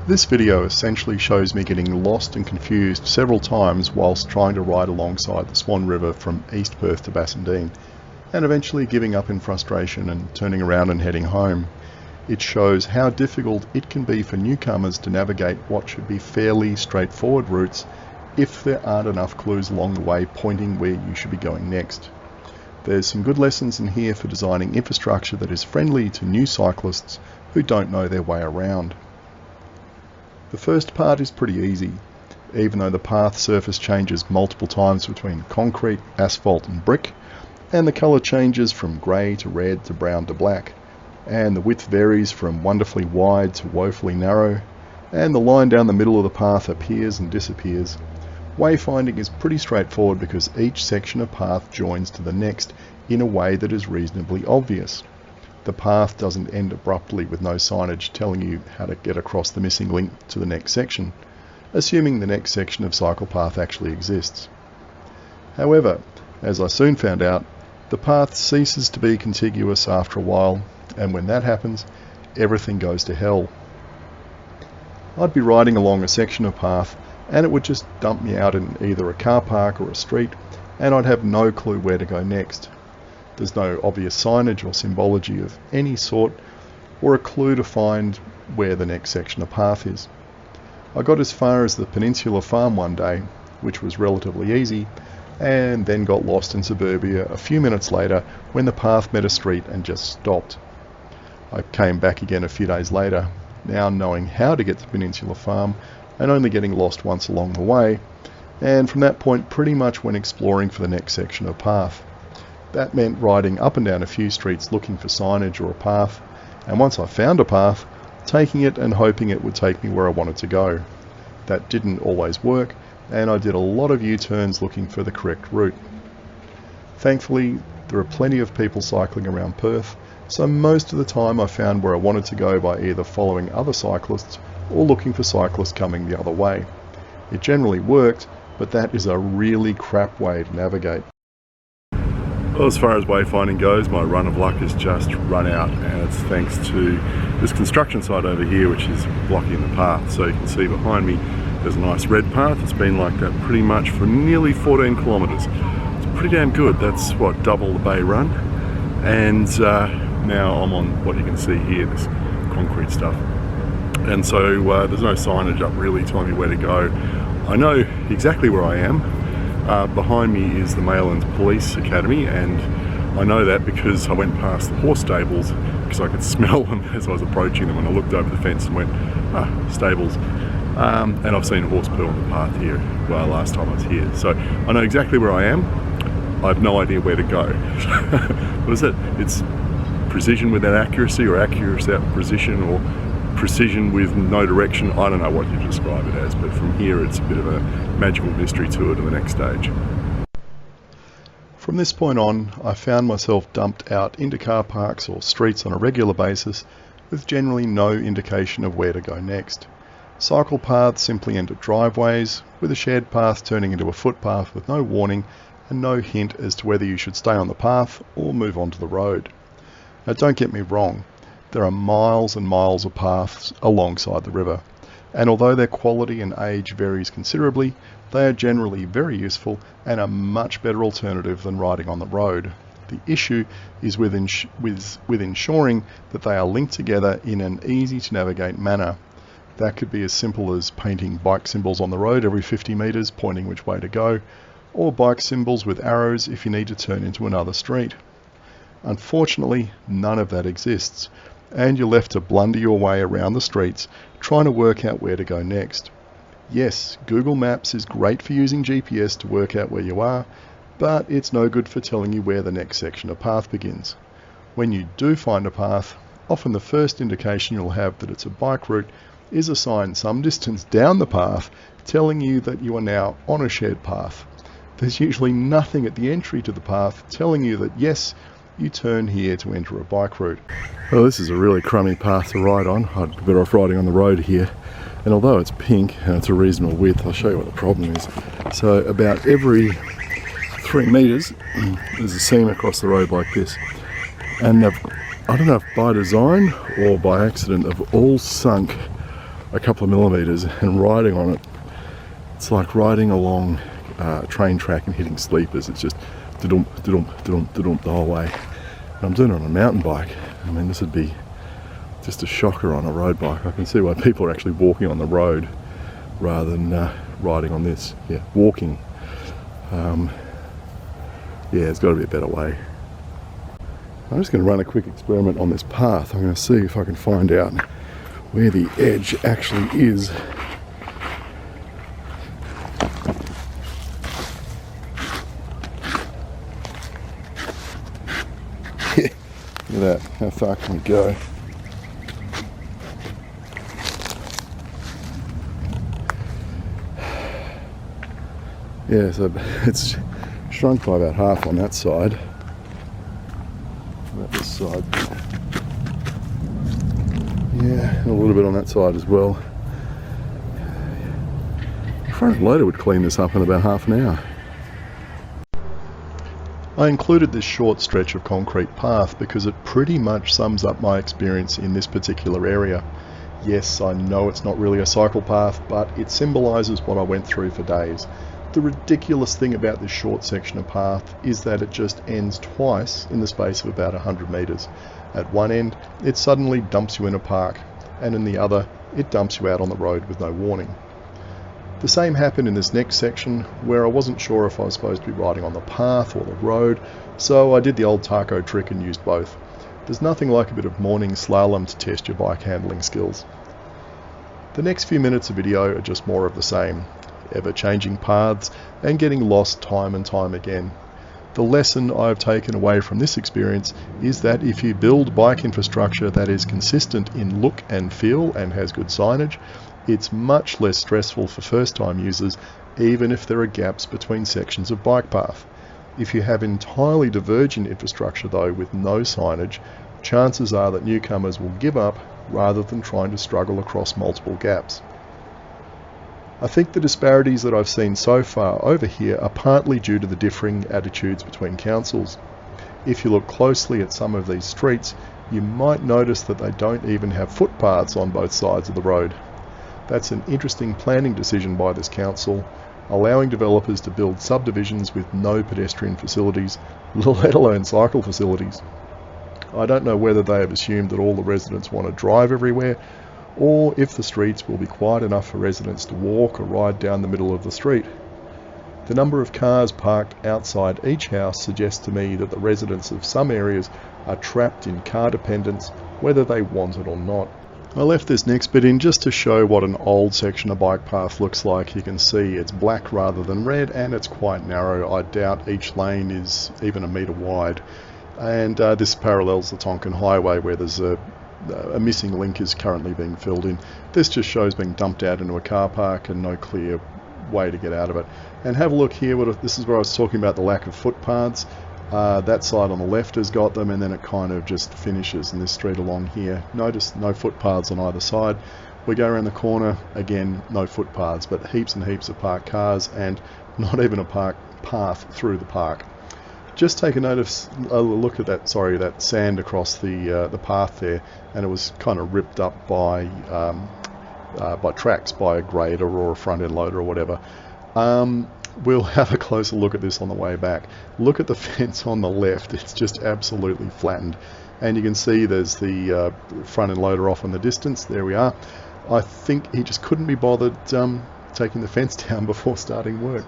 This video essentially shows me getting lost and confused several times whilst trying to ride alongside the Swan River from East Perth to Bassendean, and eventually giving up in frustration and turning around and heading home. It shows how difficult it can be for newcomers to navigate what should be fairly straightforward routes if there aren't enough clues along the way pointing where you should be going next. There's some good lessons in here for designing infrastructure that is friendly to new cyclists who don't know their way around. The first part is pretty easy, even though the path surface changes multiple times between concrete, asphalt and brick, and the colour changes from grey to red to brown to black, and the width varies from wonderfully wide to woefully narrow, and the line down the middle of the path appears and disappears. Wayfinding is pretty straightforward because each section of path joins to the next in a way that is reasonably obvious. The path doesn't end abruptly with no signage telling you how to get across the missing link to the next section, assuming the next section of cycle path actually exists. However, as I soon found out, the path ceases to be contiguous after a while, and when that happens, everything goes to hell. I'd be riding along a section of path and it would just dump me out in either a car park or a street, and I'd have no clue where to go next. There's no obvious signage or symbology of any sort, or a clue to find where the next section of path is. I got as far as the Peninsula Farm one day, which was relatively easy, and then got lost in suburbia a few minutes later when the path met a street and just stopped. I came back again a few days later, now knowing how to get to Peninsula Farm and only getting lost once along the way, and from that point pretty much went exploring for the next section of path. That meant riding up and down a few streets looking for signage or a path, and once I found a path, taking it and hoping it would take me where I wanted to go. That didn't always work, and I did a lot of U-turns looking for the correct route. Thankfully, there are plenty of people cycling around Perth, so most of the time I found where I wanted to go by either following other cyclists or looking for cyclists coming the other way. It generally worked, but that is a really crap way to navigate. Well, as far as wayfinding goes, my run of luck has just run out, and it's thanks to this construction site over here which is blocking the path. So you can see behind me there's a nice red path. It's been like that pretty much for nearly 14 kilometres. It's pretty damn good. That's what, double the Bay Run. And now I'm on what you can see here, this concrete stuff. And so there's no signage up really telling me where to go. I know exactly where I am. Behind me is the Maylands Police Academy, and I know that because I went past the horse stables because I could smell them as I was approaching them, and I looked over the fence and went, stables. And I've seen a horse poo on the path here last time I was here. So I know exactly where I am. I have no idea where to go. What is it? It's precision without accuracy, or accuracy without precision, or precision with no direction. I don't know what you describe it as, but from here it's a bit of a magical mystery tour to the next stage. From this point on, I found myself dumped out into car parks or streets on a regular basis with generally no indication of where to go next. Cycle paths simply end at driveways, with a shared path turning into a footpath with no warning and no hint as to whether you should stay on the path or move onto the road. Now don't get me wrong, there are miles and miles of paths alongside the river, and although their quality and age varies considerably, they are generally very useful and a much better alternative than riding on the road. The issue is with ensuring that they are linked together in an easy to navigate manner. That could be as simple as painting bike symbols on the road every 50 metres pointing which way to go, or bike symbols with arrows if you need to turn into another street. Unfortunately, none of that exists, and you're left to blunder your way around the streets trying to work out where to go next. Yes, Google Maps is great for using GPS to work out where you are, but it's no good for telling you where the next section of path begins. When you do find a path, often the first indication you'll have that it's a bike route is a sign some distance down the path telling you that you are now on a shared path. There's usually nothing at the entry to the path telling you that yes, you turn here to enter a bike route. Well, this is a really crummy path to ride on. I'd be better off riding on the road here. And although it's pink and it's a reasonable width, I'll show you what the problem is. So about every 3 metres, there's a seam across the road like this. And I don't know if by design or by accident, have all sunk a couple of millimetres, and riding on it, it's like riding along a train track and hitting sleepers. It's just da-dump, da-dump, da-dump, da-dump the whole way. And I'm doing it on a mountain bike. I mean, this would be just a shocker on a road bike. I can see why people are actually walking on the road rather than riding on this. Yeah, walking. Yeah, there's got to be a better way. I'm just going to run a quick experiment on this path. I'm going to see if I can find out where the edge actually is. Look at that. How far can we go? Yeah, so it's shrunk by about half on that side. About this side. Yeah, and a little bit on that side as well. The front loader would clean this up in about half an hour. I included this short stretch of concrete path because it pretty much sums up my experience in this particular area. Yes, I know it's not really a cycle path, but it symbolises what I went through for days. The ridiculous thing about this short section of path is that it just ends twice in the space of about 100 metres. At one end, it suddenly dumps you in a park, and in the other, it dumps you out on the road with no warning. The same happened in this next section, where I wasn't sure if I was supposed to be riding on the path or the road, so I did the old taco trick and used both. There's nothing like a bit of morning slalom to test your bike handling skills. The next few minutes of video are just more of the same. Ever-changing paths and getting lost time and time again. The lesson I've taken away from this experience is that if you build bike infrastructure that is consistent in look and feel and has good signage, it's much less stressful for first-time users, even if there are gaps between sections of bike path. If you have entirely divergent infrastructure though with no signage, chances are that newcomers will give up rather than trying to struggle across multiple gaps. I think the disparities that I've seen so far over here are partly due to the differing attitudes between councils. If you look closely at some of these streets, you might notice that they don't even have footpaths on both sides of the road. That's an interesting planning decision by this council, allowing developers to build subdivisions with no pedestrian facilities, let alone cycle facilities. I don't know whether they have assumed that all the residents want to drive everywhere, or if the streets will be quiet enough for residents to walk or ride down the middle of the street. The number of cars parked outside each house suggests to me that the residents of some areas are trapped in car dependence, whether they want it or not. I left this next bit in just to show what an old section of bike path looks like. You can see it's black rather than red, and it's quite narrow. I doubt each lane is even a metre wide. And this parallels the Tonkin Highway, where there's a missing link is currently being filled in. This just shows being dumped out into a car park and no clear way to get out of it. And have a look here. This is where I was talking about the lack of footpaths. That side on the left has got them, and then it kind of just finishes in this street along here. Notice no footpaths on either side. We go around the corner, again no footpaths, but heaps and heaps of parked cars and not even a path through the park. Just take a look at that. That sand across the path there, and it was kind of ripped up by tracks, by a grader or a front end loader or whatever. We'll have a closer look at this on the way back. Look at the fence on the left. It's just absolutely flattened, and you can see there's the front end loader off in the distance. There we are. I think he just couldn't be bothered taking the fence down before starting work.